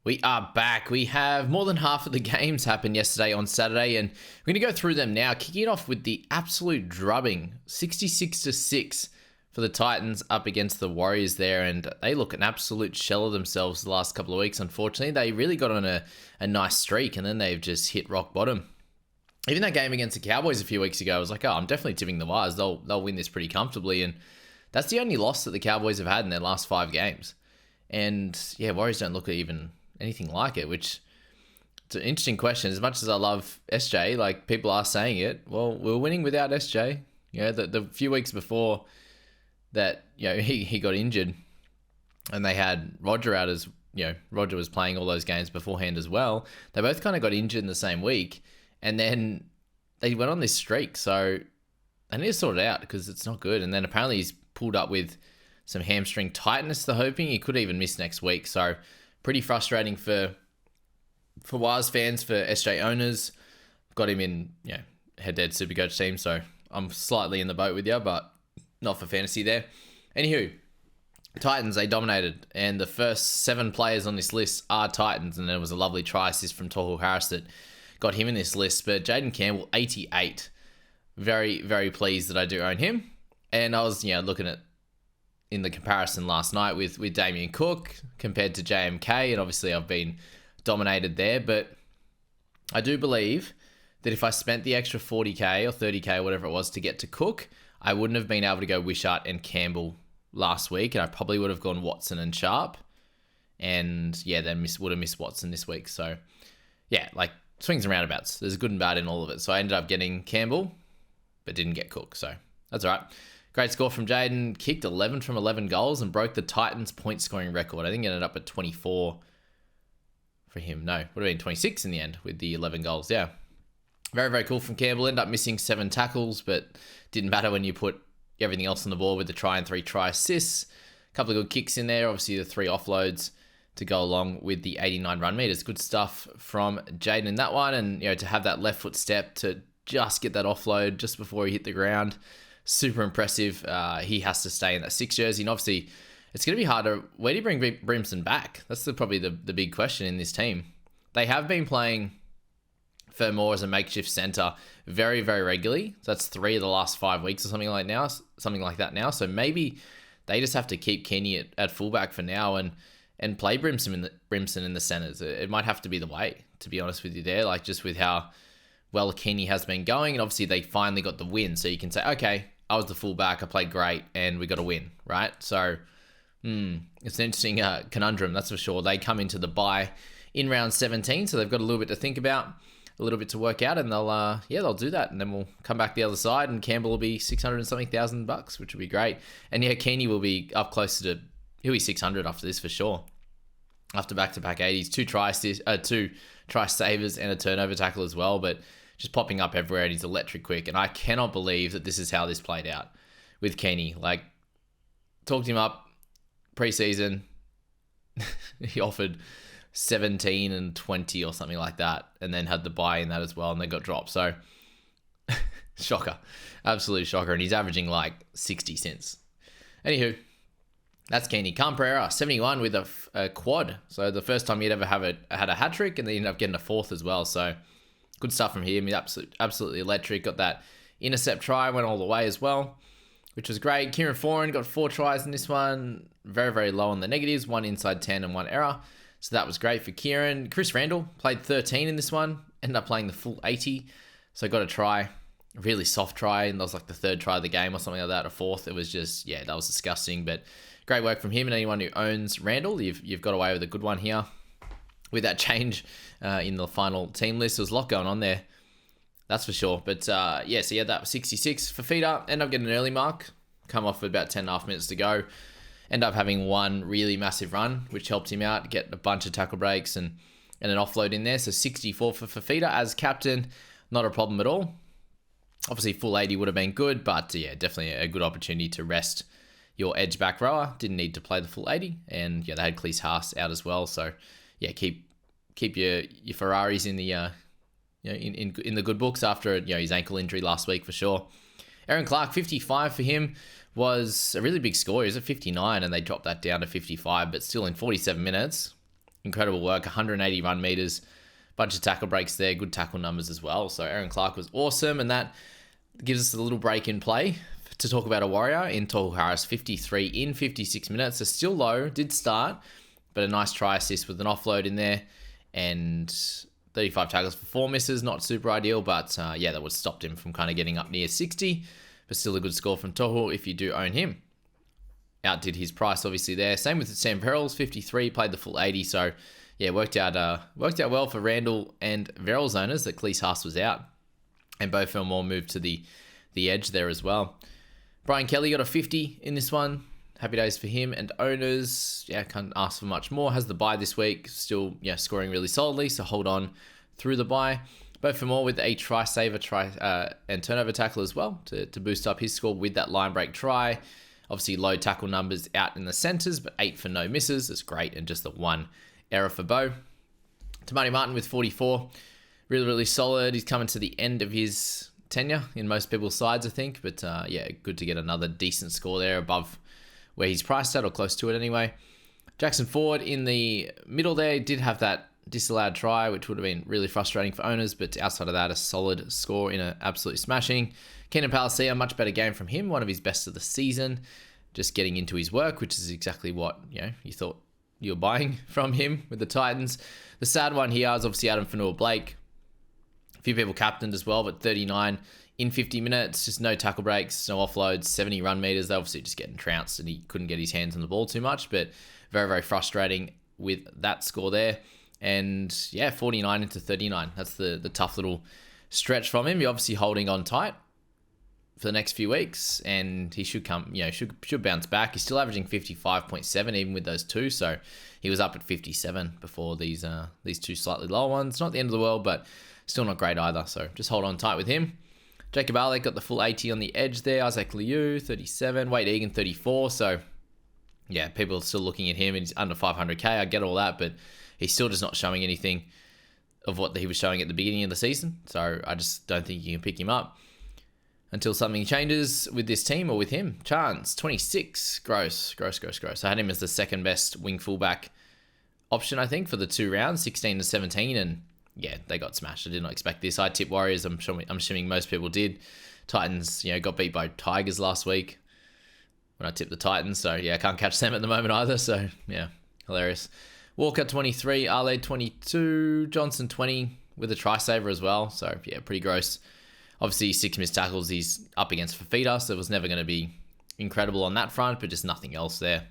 We are back. We have more than half of the games happen yesterday on Saturday, and we're going to go through them now, kicking it off with the absolute drubbing, 66-6 for the Titans up against the Warriors there, and they look an absolute shell of themselves the last couple of weeks. Unfortunately, they really got on a nice streak, and then they've just hit rock bottom. Even that game against the Cowboys a few weeks ago, I was like, oh, I'm definitely tipping the Wires. They'll win this pretty comfortably, and that's the only loss that the Cowboys have had in their last 5 games. And yeah, Warriors don't look even anything like it, which it's an interesting question. As much as I love SJ, like people are saying it, well, we're winning without SJ. You know, the few weeks before that, you know, he got injured and they had Roger out as, you know, Roger was playing all those games beforehand as well. They both kind of got injured in the same week and then they went on this streak. So they need to sort it out because it's not good. And then apparently he's pulled up with some hamstring tightness, they're hoping. He could even miss next week. So pretty frustrating for Wires fans, for SJ owners. Got him in, you know, head-to-head SuperCoach team, so I'm slightly in the boat with you, but not for fantasy there. Anywho, Titans, they dominated, and the first 7 players on this list are Titans, and there was a lovely try assist from Tohu Harris that got him in this list. But Jaden Campbell, 88. Very, very pleased that I do own him. And I was, you know, looking at in the comparison last night with Damien Cook compared to JMK, and obviously I've been dominated there, but I do believe that if I spent the extra 40k or 30k or whatever it was to get to Cook, I wouldn't have been able to go Wishart and Campbell last week, and I probably would have gone Watson and Sharp, and yeah, then would have missed Watson this week. So yeah, like swings and roundabouts. There's good and bad in all of it. So I ended up getting Campbell, but didn't get Cook, so that's all right. Great score from Jaden. Kicked 11 from 11 goals and broke the Titans' point scoring record. I think it ended up at 24 for him. No, would have been 26 in the end with the 11 goals. Yeah. Very, very cool from Campbell. Ended up missing 7 tackles, but didn't matter when you put everything else on the board with the try and 3 try assists. A couple of good kicks in there. Obviously, the 3 offloads to go along with the 89 run meters. Good stuff from Jaden in that one. And, you know, to have that left foot step to just get that offload just before he hit the ground. Super impressive. He has to stay in that 6 jersey. And obviously, it's going to be harder. Where do you bring Brimson back? That's probably the big question in this team. They have been playing for more as a makeshift center very, very regularly. So that's 3 of the last 5 weeks or something like that now. So maybe they just have to keep Kenny at fullback for now and play Brimson in the centers. It might have to be the way, to be honest with you there. Like just with how well Kenny has been going, and obviously they finally got the win. So you can say, okay, I was the fullback, I played great, and we got a win, right? So it's an interesting conundrum, that's for sure. They come into the bye in round 17, so they've got a little bit to think about, a little bit to work out, and they'll do that, and then we'll come back the other side, and Campbell will be 600 and something thousand bucks, which will be great. And yeah, Kenny will be up closer to, he'll be 600 after this for sure. After back-to-back 80s, 2 try savers and a turnover tackle as well, but just popping up everywhere, and he's electric quick. And I cannot believe that this is how this played out with Kenny. Like, talked him up preseason. He offered 17 and 20 or something like that, and then had the buy in that as well, and they got dropped. So, shocker. Absolute shocker. And he's averaging like 60 cents. Anywho, that's Kenny. Pereira, 71 with a quad. So the first time he'd ever had a hat trick, and then he ended up getting a 4th as well. So good stuff from him. He's absolutely electric. Got that intercept try, went all the way as well, which was great. Kieran Foran got 4 tries in this one. Very, very low on the negatives. 1 inside 10 and 1 error. So that was great for Kieran. Chris Randall played 13 in this one. Ended up playing the full 80. So got a try. A really soft try. And that was like the 3rd try of the game or something like that. A 4th. It was just, yeah, that was disgusting. But great work from him. And anyone who owns Randall, you've got away with a good one here. With that change in the final team list, there was a lot going on there, that's for sure. But yeah, so yeah, that was 66 for Feeder. End up getting an early mark, come off with about 10.5 minutes to go. End up having 1 really massive run, which helped him out, get a bunch of tackle breaks and an offload in there. So 64 for Fafita as captain, not a problem at all. Obviously, full 80 would have been good, but yeah, definitely a good opportunity to rest your edge back rower. Didn't need to play the full 80, and yeah, they had Cleese Haas out as well. So yeah, keep your Ferraris in the in the good books after his ankle injury last week for sure. Aaron Clark, 55 for him was a really big score. He was at 59 and they dropped that down to 55, but still in 47 minutes, incredible work, 180 run meters, bunch of tackle breaks there, good tackle numbers as well. So Aaron Clark was awesome, and that gives us a little break in play to talk about a Warrior in Tohu Harris, 53 in 56 minutes. So still low, did start, but a nice try assist with an offload in there, and 35 tackles for 4 misses, not super ideal, but yeah, that would stopped him from kind of getting up near 60, but still a good score from Tohu if you do own him. Outdid his price obviously there. Same with Sam Verrills, 53, played the full 80, so yeah, worked out well for Randall and Verrills owners that Cleese Haas was out, and Beau Fermor moved to the edge there as well. Brian Kelly got a 50 in this one. Happy days for him, and owners, yeah, can't ask for much more. Has the bye this week, still, yeah, scoring really solidly, so hold on through the bye. Beau Fermor with a try saver, and turnover tackle as well to boost up his score with that line break try. Obviously, low tackle numbers out in the centres, but 8 for no misses. That's great, and just the 1 error for Beau. Tamati Martin with 44. Really, really solid. He's coming to the end of his tenure in most people's sides, I think. But yeah, good to get another decent score there above where he's priced at, or close to it anyway. Jackson Ford in the middle there did have that disallowed try, which would have been really frustrating for owners. But outside of that, a solid score in an absolute smashing. Kenan Palacia, much better game from him. One of his best of the season. Just getting into his work, which is exactly what you thought you were buying from him with the Titans. The sad one here is obviously Adam Fanua-Blake. A few people captained as well, but 39 in 50 minutes, just no tackle breaks, no offloads, 70 run meters. They're obviously just getting trounced, and he couldn't get his hands on the ball too much, but very, very frustrating with that score there. And yeah, 49 into 39. That's the tough little stretch from him. You're obviously holding on tight for the next few weeks, and he should come, should bounce back. He's still averaging 55.7 even with those two, so he was up at 57 before these two slightly lower ones. Not the end of the world, but still not great either, so just hold on tight with him. Jacob Alec got the full 80 on the edge there. Isaac Liu, 37. Wade Egan, 34. So yeah, people are still looking at him, and he's under 500k. I get all that, but he's still just not showing anything of what he was showing at the beginning of the season, so I just don't think you can pick him up until something changes with this team or with him. Chance, 26. Gross. I had him as the second best wing fullback option, I think, for the 2 rounds, 16 to 17. And yeah, they got smashed. I did not expect this. I tipped Warriors. I'm assuming most people did. Titans, got beat by Tigers last week when I tipped the Titans. So yeah, I can't catch them at the moment either. So yeah, hilarious. Walker, 23. Ale, 22. Johnson, 20 with a try saver as well. So yeah, pretty gross. Obviously, 6 missed tackles. He's up against Fafita, so it was never going to be incredible on that front, but just nothing else there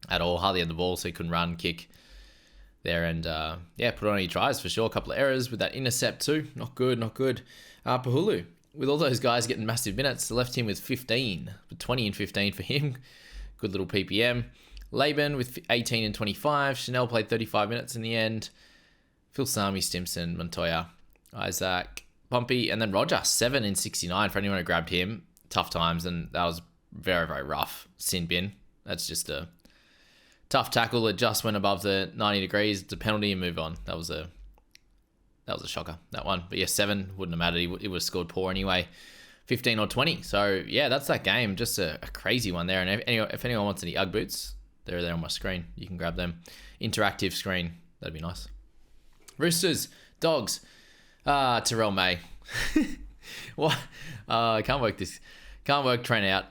at all. Hardly had the ball, so he couldn't run, kick there, and yeah, put on any tries for sure. A couple of errors with that intercept too. Not good. Pahulu, with all those guys getting massive minutes, left him with 15, but 20 and 15 for him. Good little PPM. Laban with 18 and 25. Chanel played 35 minutes in the end. Phil Sami, Stimson, Montoya, Isaac, Pompey, and then Roger, 7 in 69 for anyone who grabbed him. Tough times, and that was very, very rough. Sin bin. That's just a tough tackle that just went above the 90 degrees. It's a penalty and move on. That was a shocker, that one. But yeah, 7 wouldn't have mattered. He would have scored poor anyway. 15 or 20. So yeah, that's that game. Just a crazy one there. And if anyone wants any Ugg boots, they're there on my screen. You can grab them. Interactive screen. That'd be nice. Roosters, Dogs. Terrell May. What? I can't work this. Can't work Trent out.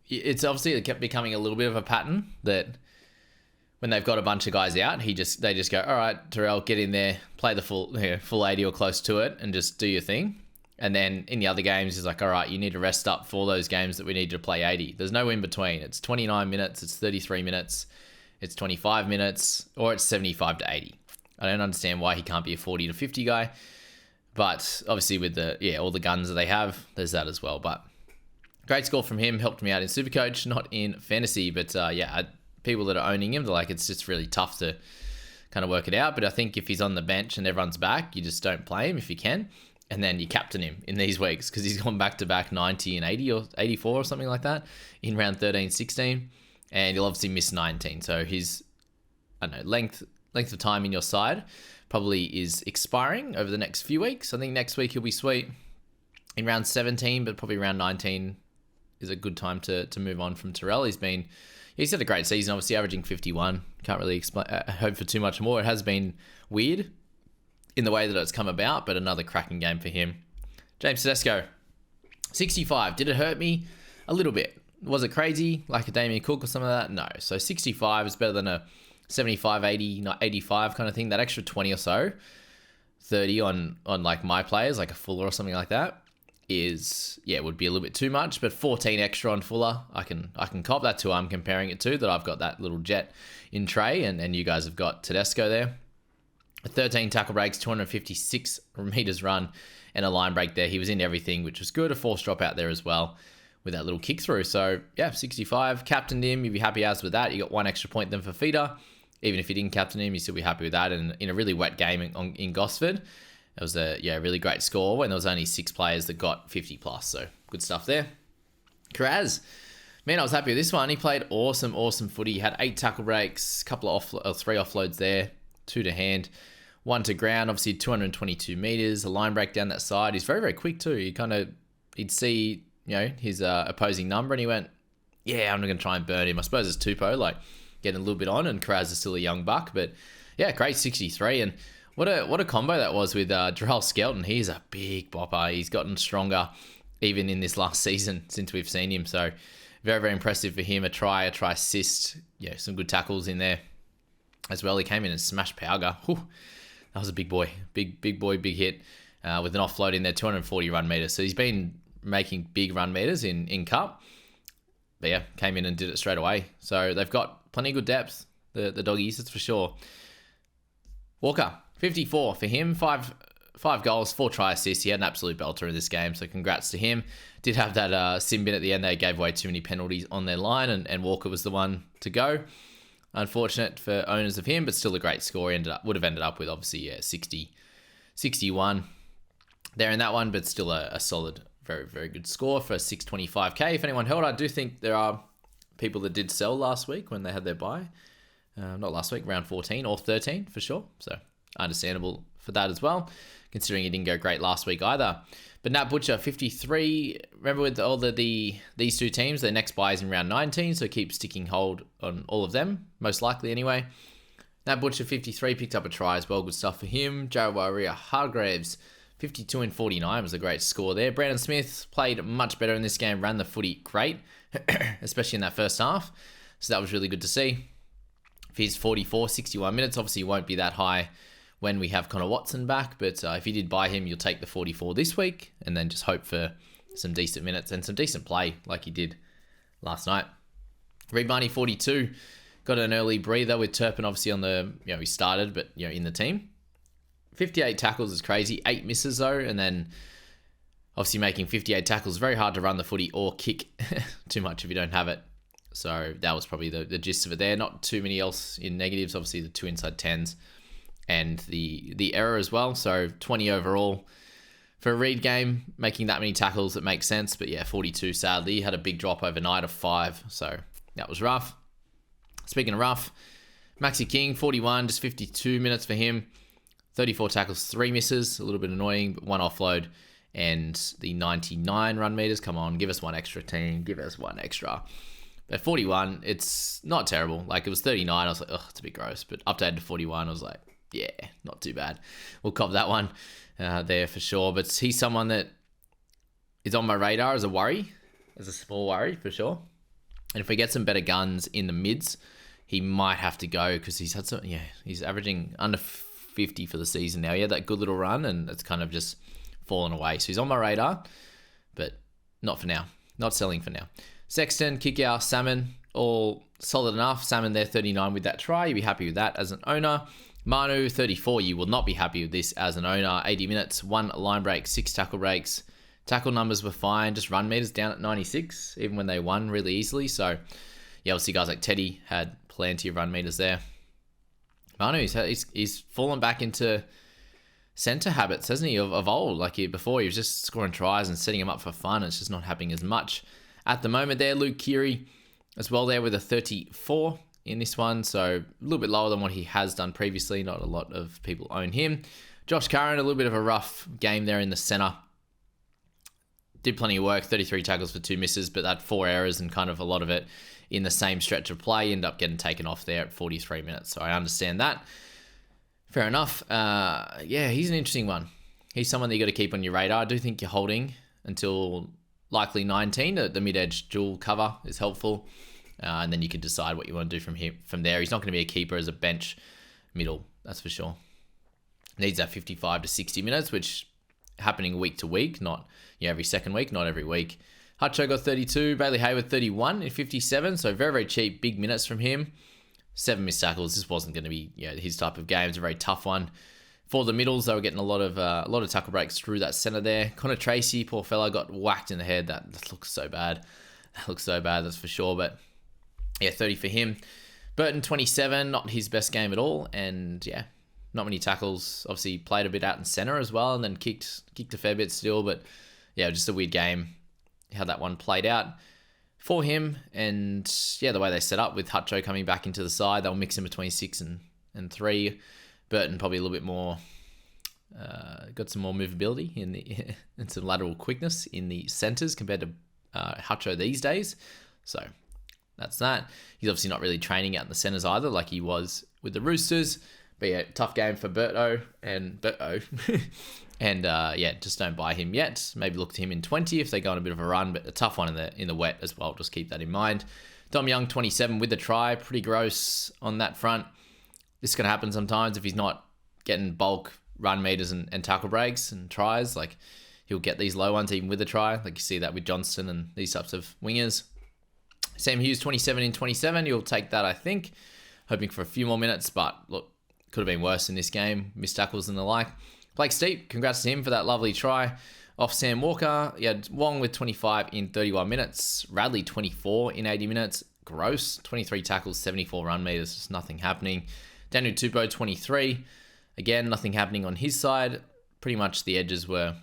It's obviously kept becoming a little bit of a pattern that when they've got a bunch of guys out, they just go, all right, Terrell, get in there, play the full 80 or close to it, and just do your thing. And then in the other games, he's like, all right, you need to rest up for those games that we need to play 80. There's no in between. It's 29 minutes, it's 33 minutes, it's 25 minutes, or it's 75 to 80. I don't understand why he can't be a 40 to 50 guy. But obviously with all the guns that they have, there's that as well. But great score from him. Helped me out in SuperCoach, not in fantasy. But people that are owning him, they're like, it's just really tough to kind of work it out. But I think if he's on the bench and everyone's back, you just don't play him if you can. And then you captain him in these weeks because he's gone back-to-back 90 and 80 or 84 or something like that in round 13, 16. And he'll obviously miss 19. So his, length of time in your side probably is expiring over the next few weeks. I think next week he'll be sweet in round 17, but probably round 19 is a good time to move on from Terrell. He's been, he's had a great season, obviously averaging 51. Can't really hope for too much more. It has been weird in the way that it's come about, but another cracking game for him. James Tedesco, 65. Did it hurt me? A little bit. Was it crazy, like a Damien Cook or something like that? No. So 65 is better than a 75, 80, 85 kind of thing. That extra 20 or so, 30 on like my players, like a Fuller or something like that, would be a little bit too much. But 14 extra on Fuller, I can cop that to. I'm comparing it to that. I've got that little jet in Trey, and you guys have got Tedesco there. 13 tackle breaks, 256 meters run, and a line break there. He was in everything, which was good. A forced drop out there as well with that little kick through. So yeah, 65. Captained him. You'd be happy as with that. You got 1 extra point then for Feeder. Even if you didn't captain him, you'd still be happy with that. And in a really wet game in Gosford, it was a really great score when there was only 6 players that got 50 plus. So good stuff there. Karaz, man, I was happy with this one. He played awesome footy. He had 8 tackle breaks, 3 offloads there, 2 to hand, 1 to ground. Obviously 222 meters, a line break down that side. He's very quick too. He'd see his opposing number and he went, yeah, I'm not going to try and burn him. I suppose it's Tupou, like getting a little bit on, and Karaz is still a young buck, but yeah, great 63. And what a combo that was with Jarrell Skelton. He's a big bopper. He's gotten stronger even in this last season since we've seen him. So very impressive for him. A try assist. Yeah, some good tackles in there as well. He came in and smashed Pauga. Whew, that was a big boy. Big boy, big hit with an offload in there, 240 run meters. So he's been making big run meters in Cup. But yeah, came in and did it straight away. So they've got plenty of good depth, the doggies, that's for sure. Walker, 54 for him. 5 goals, 4 try assists. He had an absolute belter in this game, so congrats to him. Did have that sin bin at the end. They gave away too many penalties on their line, and Walker was the one to go. Unfortunate for owners of him, but still a great score. Would have ended up with, obviously, 61 there in that one, but still a solid, very good score for 625k. If anyone held, I do think there are people that did sell last week when they had their buy. Not last week, round 14 or 13 for sure. So understandable for that as well, considering it didn't go great last week either. But Nat Butcher, 53. Remember with all these 2 teams, their next buy is in round 19, so keep sticking hold on all of them, most likely anyway. Nat Butcher, 53, picked up a try as well. Good stuff for him. Jared Waerea-Hargreaves, 52 and 49 was a great score there. Brandon Smith played much better in this game, ran the footy great, especially in that first half. So that was really good to see. For his 44, 61 minutes, obviously won't be that high when we have Connor Watson back, but if you did buy him, you'll take the 44 this week and then just hope for some decent minutes and some decent play like he did last night. Reed Marnie, 42, got an early breather with Turpin obviously on the, he started, but in the team. 58 tackles is crazy. 8 misses though, and then obviously making 58 tackles, very hard to run the footy or kick too much if you don't have it. So that was probably the gist of it there. Not too many else in negatives. Obviously the 2 inside 10s and the error as well. So 20 overall for a Reed game. Making that many tackles, it makes sense. But yeah, 42 sadly. He had a big drop overnight of 5. So that was rough. Speaking of rough, Maxi King, 41, just 52 minutes for him. 34 tackles, 3 misses. A little bit annoying, but 1 offload. And the 99 run meters. Come on, give us 1 extra, team. Give us 1 extra. At 41, it's not terrible. Like, it was 39. I was like, it's a bit gross. But updated to 41, I was like, yeah, not too bad. We'll cop that one there for sure. But he's someone that is on my radar as a worry, as a small worry for sure. And if we get some better guns in the mids, he might have to go because he's had some, he's averaging under 50 for the season now. He had that good little run and it's kind of just fallen away. So he's on my radar, but not for now. Not selling for now. Sexton, Kickout, Salmon, all solid enough. Salmon there, 39 with that try. You'll be happy with that as an owner. Manu, 34. You will not be happy with this as an owner. 80 minutes, 1 line break, 6 tackle breaks. Tackle numbers were fine. Just run meters down at 96, even when they won really easily. So, yeah, obviously guys like Teddy had plenty of run meters there. Manu, he's fallen back into centre habits, hasn't he, of old? Like before, he was just scoring tries and setting them up for fun. It's just not happening as much at the moment there. Luke Keary as well there with a 34 in this one. So a little bit lower than what he has done previously. Not a lot of people own him. Josh Curran, a little bit of a rough game there in the centre. Did plenty of work, 33 tackles for 2 misses, but that 4 errors and kind of a lot of it in the same stretch of play, end up getting taken off there at 43 minutes. So I understand that. Fair enough. Yeah, he's an interesting one. He's someone that you got to keep on your radar. I do think you're holding until likely 19. The mid-edge dual cover is helpful. And then you can decide what you want to do from there. He's not going to be a keeper as a bench middle, that's for sure. Needs that 55 to 60 minutes, which happening week to week, not every second week, not every week. Hutcho got 32, Bailey Hayward 31 in 57, so very, very cheap, big minutes from him. 7 missed tackles. This wasn't going to be his type of game. It's a very tough one. For the middles, they were getting a lot of tackle breaks through that center there. Connor Tracy, poor fella, got whacked in the head. That looks so bad. That looks so bad, that's for sure. But yeah, 30 for him. Burton, 27, not his best game at all. And yeah, not many tackles. Obviously played a bit out in center as well, and then kicked a fair bit still. But yeah, just a weird game how that one played out for him. And yeah, the way they set up with Hutcho coming back into the side, they'll mix in between 6 and 3. Burton probably a little bit more, got some more movability and some lateral quickness in the centers compared to Hutcho these days. So that's that. He's obviously not really training out in the centers either, like he was with the Roosters. But yeah, tough game for Berto. And yeah, just don't buy him yet. Maybe look to him in 20 if they go on a bit of a run, but a tough one in the wet as well. Just keep that in mind. Dom Young, 27 with the try. Pretty gross on that front. This is going to happen sometimes if he's not getting bulk run meters and tackle breaks and tries. Like, he'll get these low ones even with a try. Like you see that with Johnston and these types of wingers. Sam Hughes, 27 in 27. You'll take that, I think. Hoping for a few more minutes, but look, could have been worse in this game. Missed tackles and the like. Blake Steep, congrats to him for that lovely try off Sam Walker. You had Wong with 25 in 31 minutes. Radley, 24 in 80 minutes. Gross. 23 tackles, 74 run meters. Just nothing happening. Daniel Tupou, 23. Again, nothing happening on his side. Pretty much the edges were,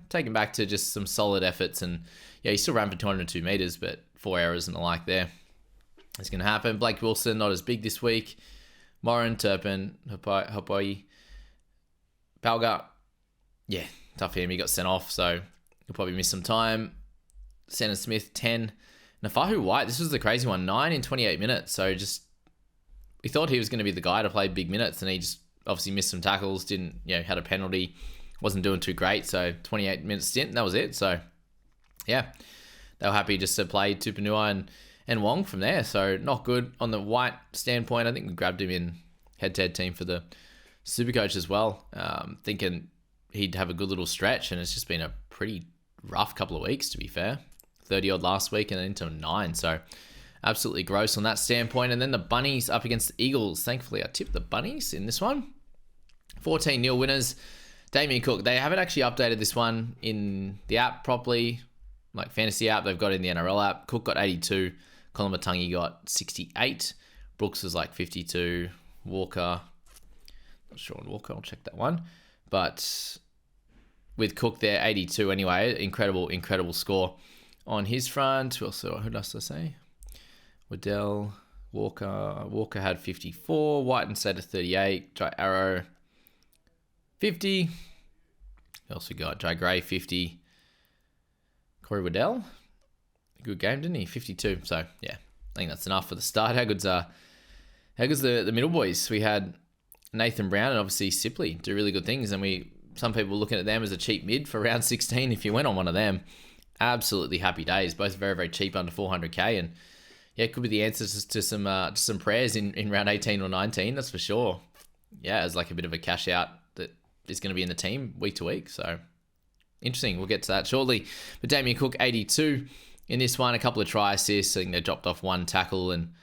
taken back to just some solid efforts. And yeah, he still ran for 202 meters, but 4 errors and the like there. It's going to happen. Blake Wilson, not as big this week. Morin, Turpin, Hapoi, Balga. Yeah, tough for him. He got sent off, so he'll probably miss some time. Santa Smith, 10. Nafahu White, this was the crazy one. 9 in 28 minutes. So just, we thought he was going to be the guy to play big minutes, and he just obviously missed some tackles, had a penalty, wasn't doing too great. So 28 minute stint, and that was it. So yeah, they were happy just to play Tupanua and Wong from there. So not good on the White standpoint. I think we grabbed him in head-to-head team for the SuperCoach as well, thinking he'd have a good little stretch, and it's just been a pretty rough couple of weeks, to be fair. 30-odd last week and then into 9. So absolutely gross on that standpoint. And then the Bunnies up against the Eagles. Thankfully, I tipped the Bunnies in this one. 14-0 winners. Damien Cook. They haven't actually updated this one in the app properly, like fantasy app. They've got it in the NRL app. Cook got 82. Colin Matangi got 68. Brooks was like 52. Walker. Not sure on Walker. I'll check that one. But with Cook there, 82 anyway. Incredible score on his front. Who else did I say? Waddell, Walker. Walker had 54. Whiten stayed at 38. Jai Arrow, 50. Who else we got? Jai Gray, 50. Corey Waddell, good game, didn't he? 52. So, yeah, I think that's enough for the start. How good's the middle boys? We had Nathan Brown and obviously Sipley do really good things. And some people were looking at them as a cheap mid for round 16 if you went on one of them. Absolutely happy days. Both very, very cheap under 400k. And yeah, it could be the answers to some prayers in round 18 or 19, that's for sure. Yeah, as like a bit of a cash out that is going to be in the team week to week. So interesting. We'll get to that shortly. But Damien Cook, 82 in this one. A couple of try assists. I think they dropped off 1 tackle and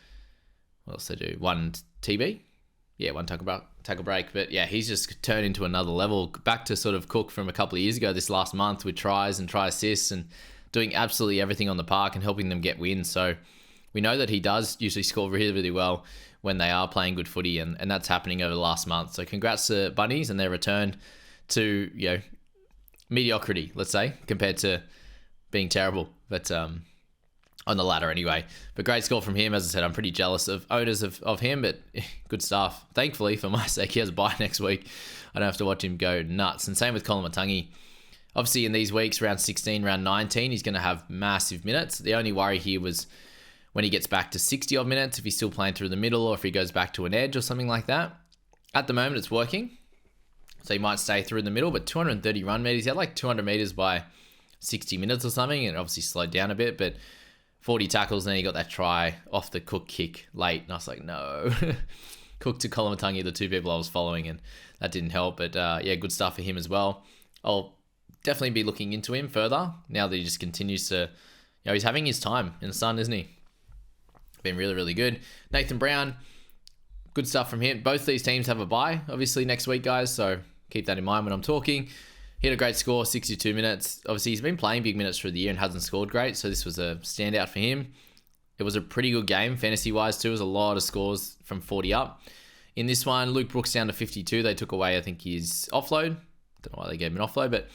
what else they do? 1 TB. Yeah, 1 tackle break. But yeah, he's just turned into another level. Back to sort of Cook from a couple of years ago this last month with tries and try assists and doing absolutely everything on the park and helping them get wins. So we know that he does usually score really, really well when they are playing good footy, and that's happening over the last month. So congrats to Bunnies and their return to, mediocrity, let's say, compared to being terrible. But on the ladder anyway. But great score from him. As I said, I'm pretty jealous of owners of him, but good stuff. Thankfully, for my sake, he has a bye next week. I don't have to watch him go nuts. And same with Colin Matangi. Obviously, in these weeks, round 16, round 19, he's going to have massive minutes. The only worry here was when he gets back to 60 odd minutes, if he's still playing through the middle or if he goes back to an edge or something like that. At the moment, it's working. So he might stay through the middle, but 230 run meters. He had like 200 meters by 60 minutes or something, and obviously slowed down a bit, but 40 tackles, and then he got that try off the Cook kick late, and I was like, no. Cook to Kolomatangi, the two people I was following, and that didn't help, but yeah, good stuff for him as well. I'll definitely be looking into him further now that he just continues to, he's having his time in the sun, isn't he? Been really, really good. Nathan Brown, good stuff from him. Both these teams have a bye, obviously, next week, guys, so keep that in mind when I'm talking. He had a great score, 62 minutes. Obviously, he's been playing big minutes through the year and hasn't scored great, so this was a standout for him. It was a pretty good game, fantasy-wise, too. It was a lot of scores from 40 up. In this one, Luke Brooks down to 52. They took away, I think, his offload. Don't know why they gave him an offload, but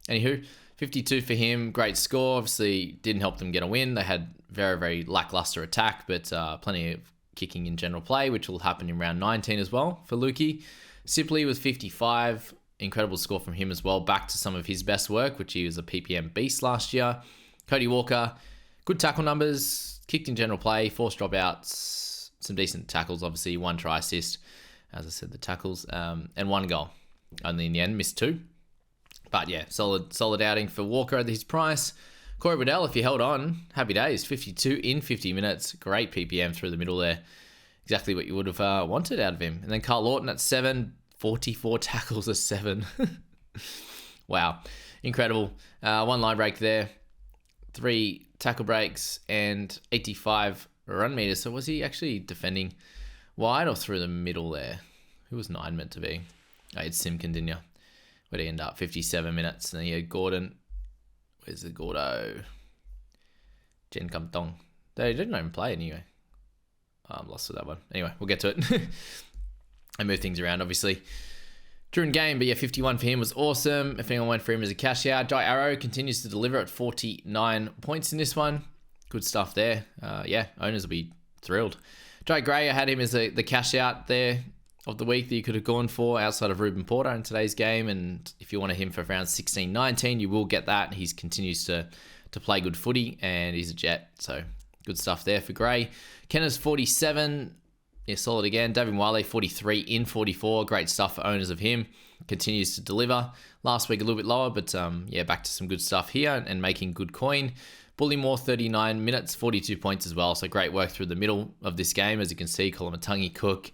anywho, 52 for him. Great score. Obviously, didn't help them get a win. They had very, very lackluster attack, but plenty of kicking in general play, which will happen in round 19 as well for Lukey. Sipley was 55. Incredible score from him as well. Back to some of his best work, which he was a PPM beast last year. Cody Walker, good tackle numbers, kicked in general play, forced dropouts, some decent tackles, obviously. 1 try assist, as I said, the tackles, and 1 goal. Only in the end, missed 2. But yeah, solid outing for Walker at his price. Corey Waddell, if you held on, happy days. 52 in 50 minutes. Great PPM through the middle there. Exactly what you would have wanted out of him. And then Carl Lawton at 7. 44 tackles a 7. Wow. Incredible. 1 line break there. 3 tackle breaks and 85 run meters. So was he actually defending wide or through the middle there? Who was 9 meant to be? I had Simkin, didn't you? Where'd he end up? 57 minutes. And then he had Gordon. Where's the Gordo? Jen Kamtong. They didn't even play anyway. I'm lost with that one. Anyway, we'll get to it. I move things around, obviously, during game. But yeah, 51 for him was awesome. If anyone went for him as a cash out, Jai Arrow continues to deliver at 49 points in this one. Good stuff there. Yeah, owners will be thrilled. Jai Gray, I had him as the cash out there of the week that you could have gone for outside of Ruben Porter in today's game. And if you wanted him for around 16-19, you will get that. He continues to play good footy, and he's a jet. So good stuff there for Gray. Kenner's 47. Yeah, solid again. David Wiley, 43 in 44. Great stuff for owners of him. Continues to deliver. Last week a little bit lower, but yeah, back to some good stuff here and making good coin. Bullymore, 39 minutes, 42 points as well. So great work through the middle of this game. As you can see, Kolomatangi, Cook,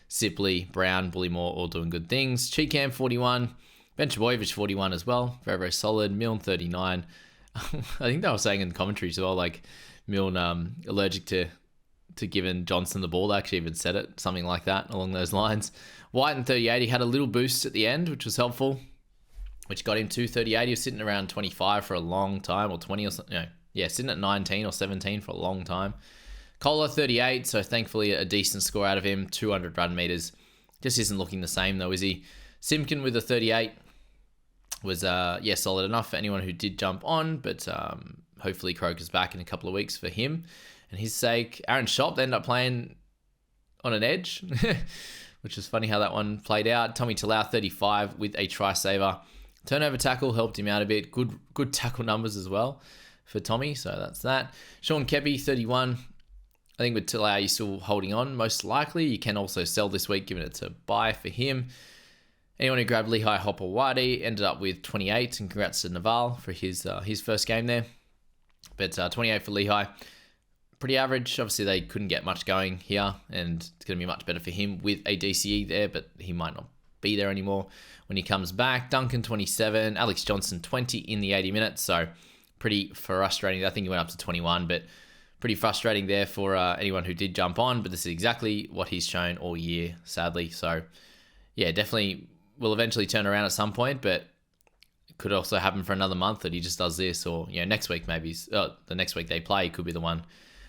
Sipley, Brown, Bullymore all doing good things. Cheekham, 41. Benchaboyevich, 41 as well. Very, very solid. Milne, 39. I think they were saying in the commentary as well, like Milne allergic to giving Johnson the ball. They actually even said it, something like that along those lines. White in 38, he had a little boost at the end, which was helpful, which got him to 38. He was sitting around 25 for a long time, or 20 or something. Yeah, sitting at 19 or 17 for a long time. Kohler, 38, so thankfully a decent score out of him. 200 run meters. Just isn't looking the same though, is he? Simkin with a 38 was, yeah, solid enough for anyone who did jump on, but hopefully Croker's back in a couple of weeks for him and his sake. Aaron Schopp, they ended up playing on an edge, which is funny how that one played out. Tommy Talau, 35 with a try saver. Turnover tackle helped him out a bit. Good tackle numbers as well for Tommy, so that's that. Sean Kepi, 31. I think with Talau, you're still holding on, most likely. You can also sell this week, given it's a buy for him. Anyone who grabbed Lehigh Hopewadi ended up with 28, and congrats to Naval for his first game there. But 28 for Lehigh. Pretty average. Obviously, they couldn't get much going here, and it's going to be much better for him with a DCE there, but he might not be there anymore when he comes back. Duncan, 27. Alex Johnson, 20 in the 80 minutes, so pretty frustrating. I think he went up to 21, but pretty frustrating there for anyone who did jump on, but this is exactly what he's shown all year, sadly. So, yeah, definitely will eventually turn around at some point, but it could also happen for another month that he just does this, or next week maybe. The next week they play could be the one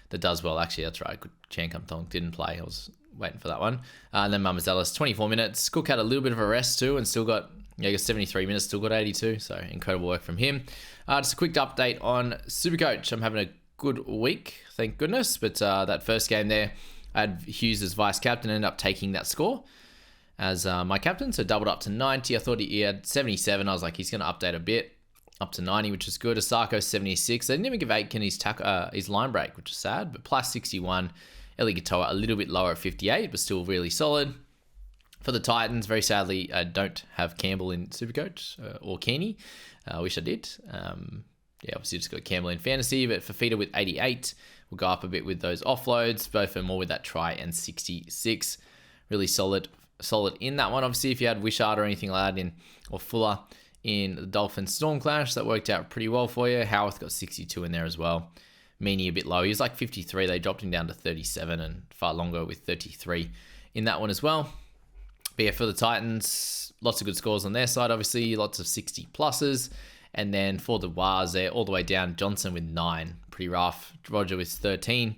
that does well. Actually, that's right. Chan Kum Tong didn't play. I was waiting for that one. And then Mamazelis, 24 minutes. Cook had a little bit of a rest too, and still got 73 minutes, still got 82. So incredible work from him. Just a quick update on SuperCoach. I'm having a good week, thank goodness. But that first game there, I had Hughes as vice captain, ended up taking that score as my captain, so doubled up to 90. I thought he had 77. I was like, he's going to update a bit. up to 90, which is good. Osako 76. They didn't even give Aitken his line break, which is sad, but plus 61. Eli Katoa a little bit lower at 58, but still really solid. For the Titans, very sadly, I don't have Campbell in SuperCoach or Keeney. I wish I did. Obviously just got Campbell in fantasy, but Fafita with 88 will go up a bit with those offloads. Both are more with that try and 66. Really solid in that one. Obviously, if you had Wishart or anything like that or Fuller in the Dolphins Storm Clash, that worked out pretty well for you. Howarth got 62 in there as well. Meany a bit low. He was like 53. They dropped him down to 37 and far longer with 33 in that one as well. But yeah, for the Titans, lots of good scores on their side, obviously. Lots of 60 pluses. And then for the Wars, they're all the way down. Johnson with 9. Pretty rough. Roger with 13.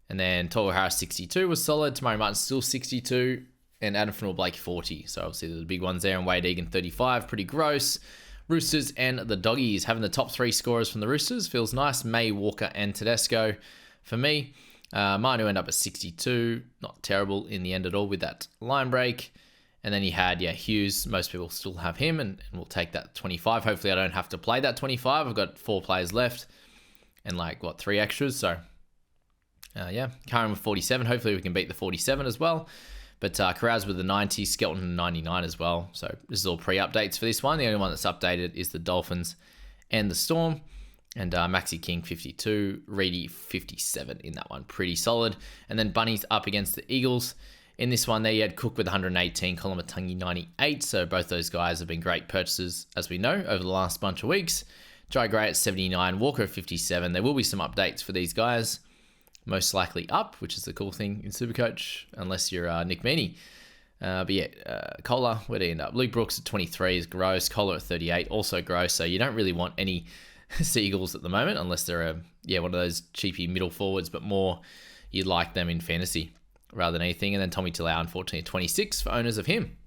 And then Togo Harris 62 was solid. Tamari Martin still 62. And Adam Finnell-Blake 40. So obviously the big ones there. And Wade Egan 35. Pretty gross. Roosters and the Doggies having the top 3 scorers from the Roosters. Feels nice. May, Walker, and Tedesco for me. Manu ended up at 62. Not terrible in the end at all with that line break. And then he had, Hughes. Most people still have him, and we'll take that 25. Hopefully I don't have to play that 25. I've got 4 players left and 3 extras. So, Karen with 47. Hopefully we can beat the 47 as well. But Carraz with the 90, Skelton 99 as well. So this is all pre-updates for this one. The only one that's updated is the Dolphins and the Storm. And Maxi King 52, Reedy 57 in that one. Pretty solid. And then Bunnies up against the Eagles. In this one, there you had Cook with 118, Kolomatangi 98. So both those guys have been great purchases, as we know, over the last bunch of weeks. Jai Gray at 79, Walker at 57. There will be some updates for these guys. Most likely up, which is the cool thing in SuperCoach, unless you're Nick Meaney. Kohler, where'd he end up? Luke Brooks at 23 is gross. Kohler at 38, also gross. So you don't really want any Seagulls at the moment, unless they're one of those cheapy middle forwards, but more you'd like them in fantasy rather than anything. And then Tommy Talau, unfortunately, at 26 for owners of him.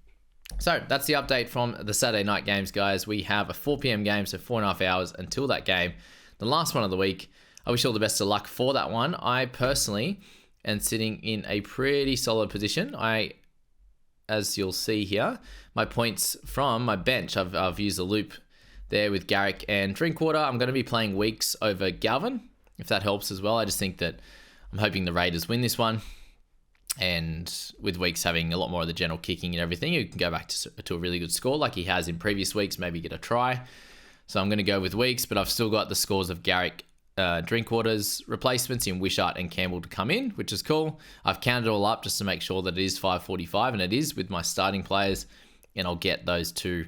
So that's the update from the Saturday night games, guys. We have a 4 p.m. game, so 4.5 hours until that game. The last one of the week. I wish you all the best of luck for that one. I personally am sitting in a pretty solid position. As you'll see here, my points from my bench, I've used a loop there with Garrick and Drinkwater. I'm going to be playing Weeks over Galvin, if that helps as well. I just think that I'm hoping the Raiders win this one. And with Weeks having a lot more of the general kicking and everything, you can go back to a really good score like he has in previous weeks, maybe get a try. So I'm going to go with Weeks, but I've still got the scores of Garrick, Drinkwater's replacements in Wishart and Campbell to come in, which is cool. I've counted it all up just to make sure that it is 5:45, and it is with my starting players, and I'll get those 2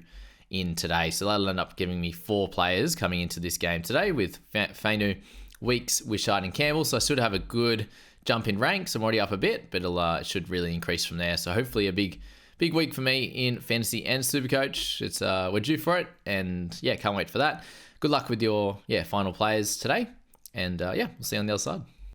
in today. So that'll end up giving me 4 players coming into this game today with Fainu, Weeks, Wishart, and Campbell. So I should have a good jump in ranks. I'm already up a bit, but it should really increase from there. So hopefully a big week for me in fantasy and SuperCoach. We're due for it, and can't wait for that. Good luck with your final players today, and we'll see you on the other side.